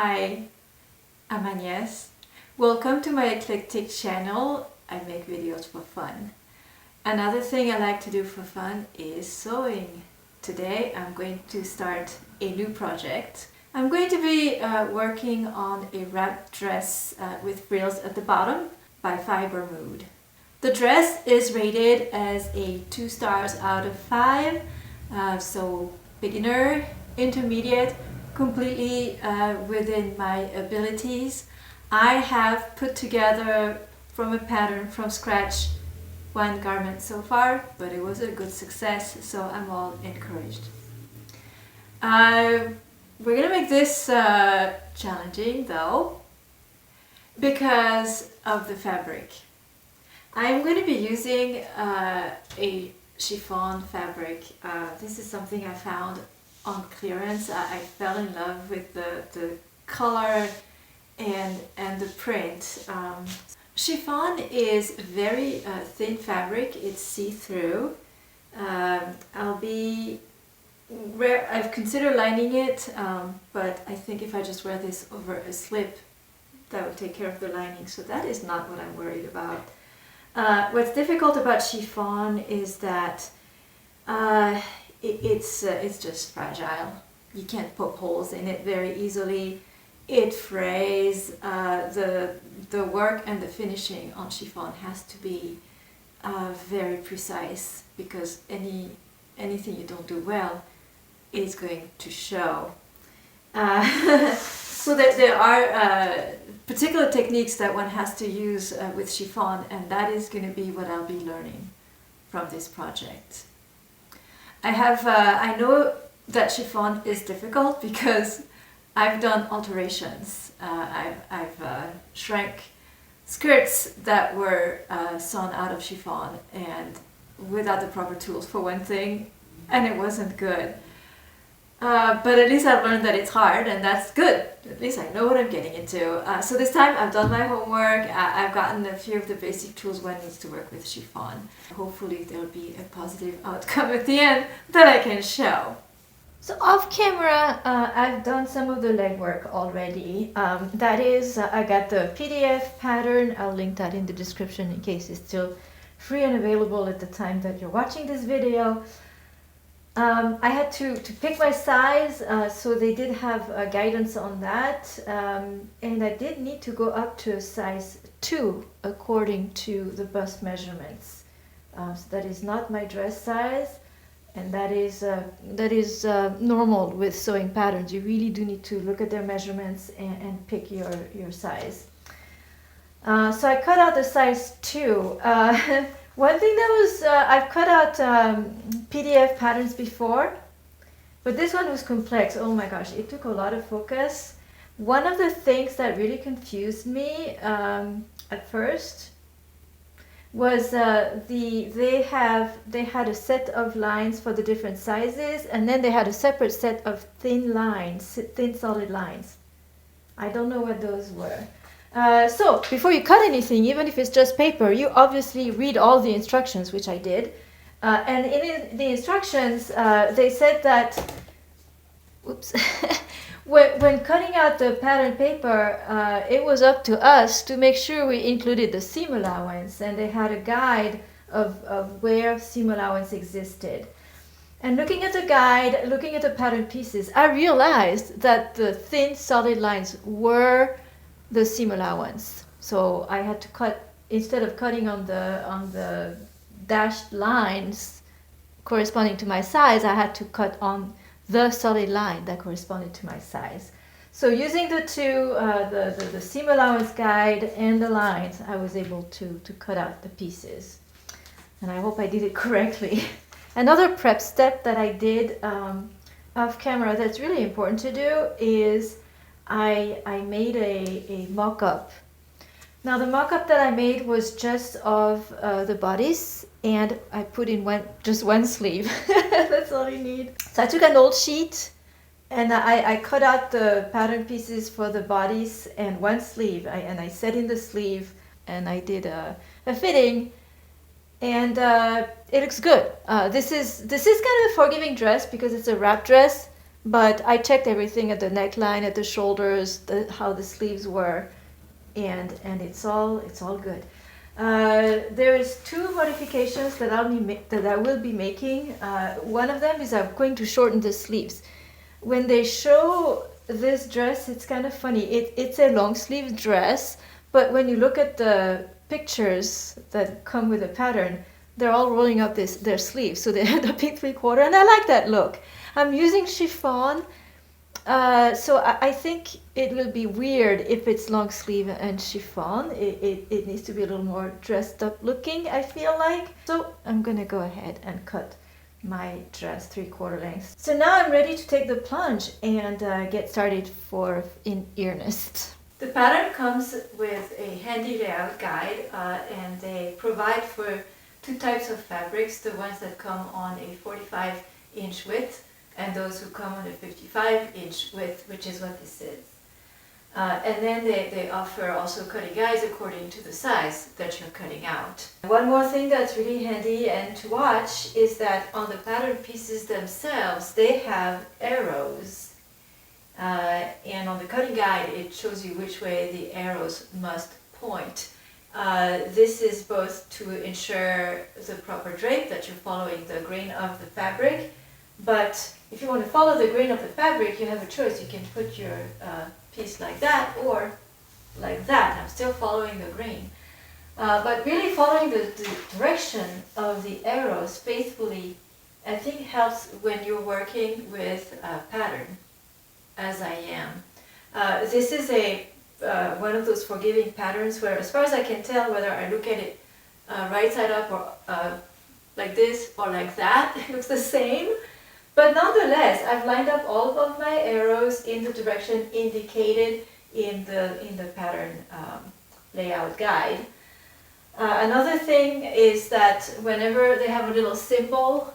Hi, I'm Agnes. Welcome to my eclectic channel. I make videos for fun. Another thing I like to do for fun is sewing. Today I'm going to start a new project. I'm going to be working on a wrap dress with frills at the bottom by Fiber Mood. The dress is rated as a 2 stars out of 5, so beginner, intermediate, completely within my abilities. I have put together from a pattern from scratch one garment so far, but it was a good success, so I'm all encouraged. We're gonna make this challenging though because of the fabric. I'm going to be using a chiffon fabric. This is something I found on clearance. I fell in love with the color and the print. Chiffon is very thin fabric. It's see-through. I've considered lining it, but I think if I just wear this over a slip, that would take care of the lining. So that is not what I'm worried about. What's difficult about chiffon is that it's just fragile. You can't poke holes in it very easily. It frays. The work and the finishing on chiffon has to be very precise, because anything you don't do well is going to show. So that there are particular techniques that one has to use with chiffon, and that is going to be what I'll be learning from this project. I know that chiffon is difficult because I've done alterations. I've shrank skirts that were sewn out of chiffon and without the proper tools for one thing, and it wasn't good. But at least I've learned that it's hard, and that's good. At least I know what I'm getting into. So this time I've done my homework. I've gotten a few of the basic tools one needs to work with chiffon. Hopefully there'll be a positive outcome at the end that I can show. So off camera, I've done some of the legwork already. That is, I got the PDF pattern. I'll link that in the description in case it's still free and available at the time that you're watching this video. I had to pick my size, so they did have guidance on that, and I did need to go up to a size 2 according to the bust measurements. So that is not my dress size, and that is normal with sewing patterns. You really do need to look at their measurements and pick your size. So I cut out the size 2. One thing that was, I've cut out PDF patterns before, but this one was complex. Oh my gosh, it took a lot of focus. One of the things that really confused me at first was they had a set of lines for the different sizes, and then they had a separate set of thin lines, thin solid lines. I don't know what those were. So before you cut anything, even if it's just paper, you obviously read all the instructions, which I did. And in the instructions, they said that, whoops, when cutting out the pattern paper, it was up to us to make sure we included the seam allowance, and they had a guide of where seam allowance existed. And looking at the guide, looking at the pattern pieces, I realized that the thin solid lines were the seam allowance. So I had to cut, instead of cutting on the dashed lines corresponding to my size, I had to cut on the solid line that corresponded to my size. So using the two, the seam allowance guide and the lines, I was able to cut out the pieces. And I hope I did it correctly. Another prep step that I did off camera that's really important to do is I made a mock-up. Now the mock-up that I made was just of the bodice, and I put in just one sleeve. That's all you need. So I took an old sheet and I cut out the pattern pieces for the bodice and one sleeve, and I set in the sleeve, and I did a fitting, and it looks good. This is kind of a forgiving dress because it's a wrap dress. But I checked everything at the neckline, at the shoulders, how the sleeves were, and it's all good. There is two modifications that I will be making. One of them is I'm going to shorten the sleeves. When they show this dress, it's kind of funny. It's a long sleeve dress, but when you look at the pictures that come with the pattern, they're all rolling up their sleeves, so they end up being 3/4, and I like that look. I'm using chiffon, so I think it will be weird if it's long sleeve and chiffon. It needs to be a little more dressed up looking, I feel like. So I'm gonna go ahead and cut my dress 3/4 length. So now I'm ready to take the plunge and get started in earnest. The pattern comes with a handy layout guide, and they provide for two types of fabrics, the ones that come on a 45-inch width and those who come on a 55-inch width, which is what this is. And then they offer also cutting guides according to the size that you're cutting out. One more thing that's really handy and to watch is that on the pattern pieces themselves, they have arrows. And on the cutting guide, it shows you which way the arrows must point. This is both to ensure the proper drape, that you're following the grain of the fabric, but if you want to follow the grain of the fabric, you have a choice. You can put your piece like that or like that. I'm still following the grain. But really following the direction of the arrows faithfully, I think helps when you're working with a pattern, as I am. This is one of those forgiving patterns where, as far as I can tell, whether I look at it right side up or like this or like that, it looks the same. But nonetheless, I've lined up all of my arrows in the direction indicated in the pattern layout guide. Another thing is that whenever they have a little symbol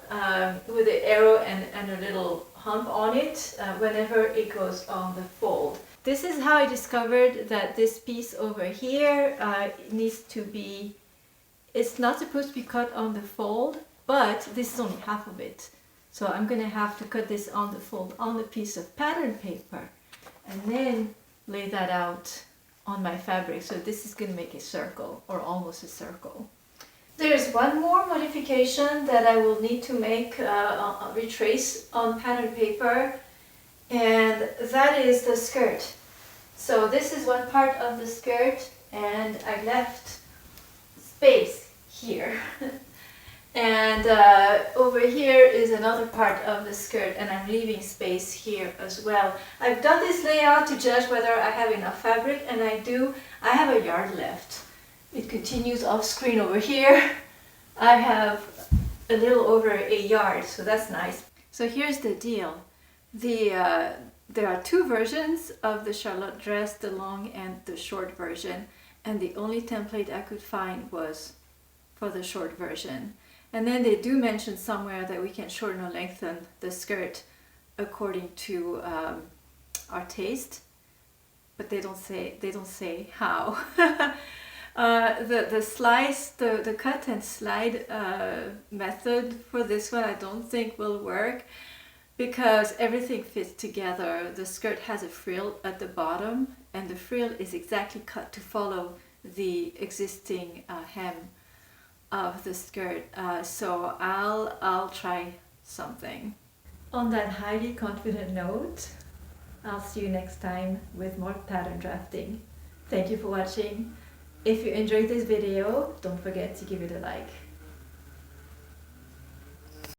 with the arrow and a little hump on it, whenever it goes on the fold. This is how I discovered that this piece over here needs to be, it's not supposed to be cut on the fold, but this is only half of it. So I'm going to have to cut this on the fold on the piece of pattern paper and then lay that out on my fabric. So this is going to make a circle, or almost a circle. There's one more modification that I will need to make, retrace on pattern paper, and that is the skirt. So this is one part of the skirt, and I left space here. And over here is another part of the skirt, and I'm leaving space here as well. I've done this layout to judge whether I have enough fabric, and I do. I have a yard left. It continues off screen over here. I have a little over a yard, so that's nice. So here's the deal. There are two versions of the Charlotte dress, the long and the short version, and the only template I could find was for the short version. And then they do mention somewhere that we can shorten or lengthen the skirt according to our taste, but they don't say how. The cut and slide method for this one I don't think will work, because everything fits together. The skirt has a frill at the bottom, and the frill is exactly cut to follow the existing hem of the skirt. So I'll try something. On that highly confident note, I'll see you next time with more pattern drafting. Thank you for watching. If you enjoyed this video, don't forget to give it a like.